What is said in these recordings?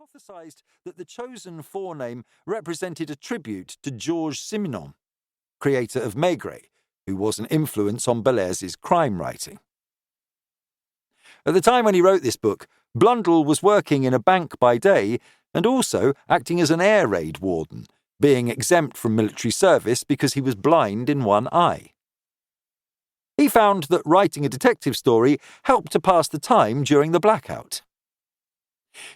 hypothesized that the chosen forename represented a tribute to Georges Simenon, creator of Maigret, who was an influence on Bellairs' crime writing. At the time when he wrote this book, Blundell was working in a bank by day and also acting as an air raid warden, being exempt from military service because he was blind in one eye. He found that writing a detective story helped to pass the time during the blackout.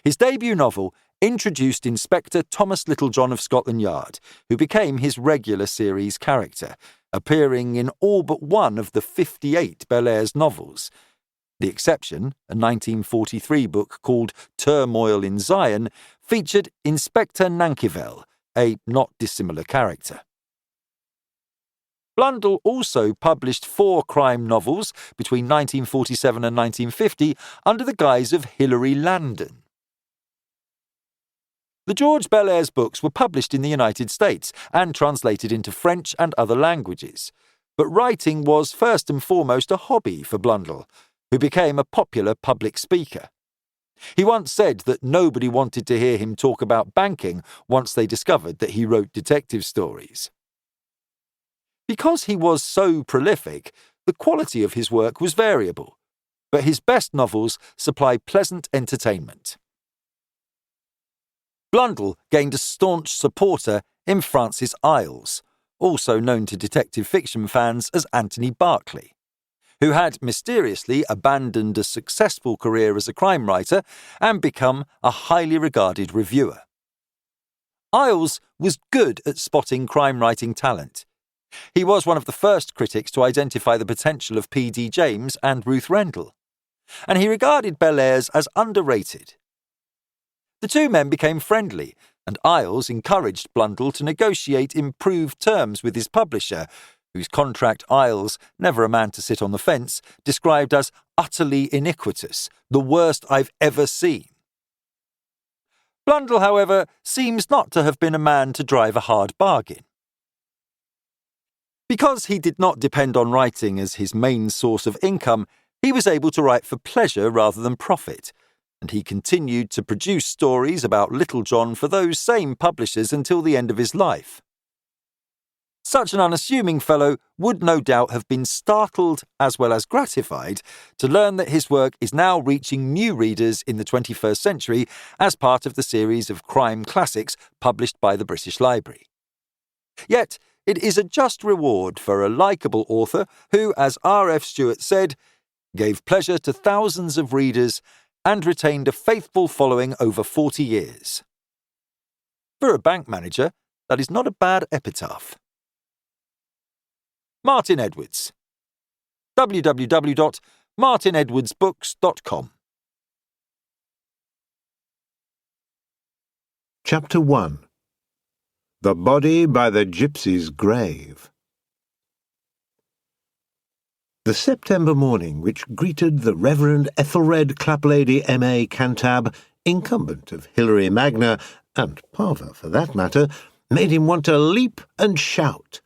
His debut novel introduced Inspector Thomas Littlejohn of Scotland Yard, who became his regular series character, appearing in all but one of the 58 Bellairs novels. The exception, a 1943 book called Turmoil in Zion, featured Inspector Nankivel, a not dissimilar character. Blundell also published 4 crime novels between 1947 and 1950 under the guise of Hilary Landon. The George Bellairs books were published in the United States and translated into French and other languages, but writing was first and foremost a hobby for Blundell, who became a popular public speaker. He once said that nobody wanted to hear him talk about banking once they discovered that he wrote detective stories. Because he was so prolific, the quality of his work was variable, but his best novels supply pleasant entertainment. Blundell gained a staunch supporter in Francis Iles, also known to detective fiction fans as Anthony Berkeley, who had mysteriously abandoned a successful career as a crime writer and become a highly regarded reviewer. Iles was good at spotting crime writing talent. He was one of the first critics to identify the potential of P.D. James and Ruth Rendell, and he regarded Bellairs as underrated. The two men became friendly, and Iles encouraged Blundell to negotiate improved terms with his publisher, whose contract Iles, never a man to sit on the fence, described as utterly iniquitous, the worst I've ever seen. Blundell, however, seems not to have been a man to drive a hard bargain. Because he did not depend on writing as his main source of income, he was able to write for pleasure rather than profit, and he continued to produce stories about Littlejohn for those same publishers until the end of his life. Such an unassuming fellow would no doubt have been startled as well as gratified to learn that his work is now reaching new readers in the 21st century as part of the series of crime classics published by the British Library. Yet, it is a just reward for a likeable author who, as R.F. Stewart said, gave pleasure to thousands of readers and retained a faithful following over 40 years. For a bank manager, that is not a bad epitaph. Martin Edwards. www.martinedwardsbooks.com. Chapter 1. The Body by the Gypsy's Grave. The September morning which greeted the Reverend Ethelred Claplady, M.A. Cantab, incumbent of Hilary Magna, and Parva for that matter, made him want to leap and shout.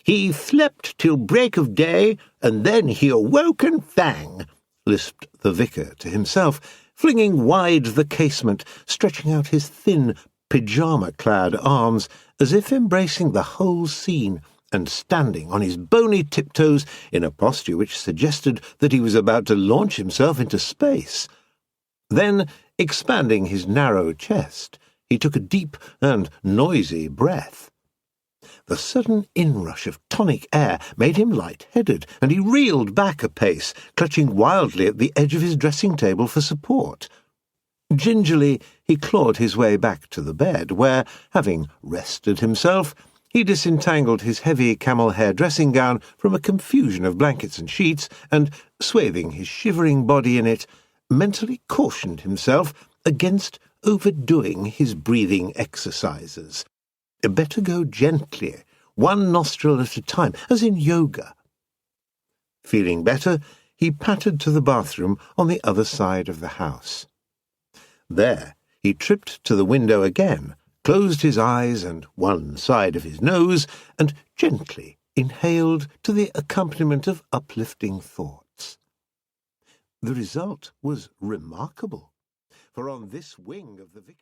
"He slept till break of day, and then he awoke and sang," lisped the vicar to himself, flinging wide the casement, stretching out his thin, pyjama-clad arms, as if embracing the whole scene, and standing on his bony tiptoes in a posture which suggested that he was about to launch himself into space. Then, expanding his narrow chest, he took a deep and noisy breath. The sudden inrush of tonic air made him light-headed, and he reeled back a pace, clutching wildly at the edge of his dressing-table for support. Gingerly he clawed his way back to the bed, where, having rested himself, he disentangled his heavy camel-hair dressing-gown from a confusion of blankets and sheets, and, swathing his shivering body in it, mentally cautioned himself against overdoing his breathing exercises. Better go gently, one nostril at a time, as in yoga. Feeling better, he pattered to the bathroom on the other side of the house. There he tripped to the window again, closed his eyes and one side of his nose, and gently inhaled to the accompaniment of uplifting thoughts. The result was remarkable, for on this wing of the vicar...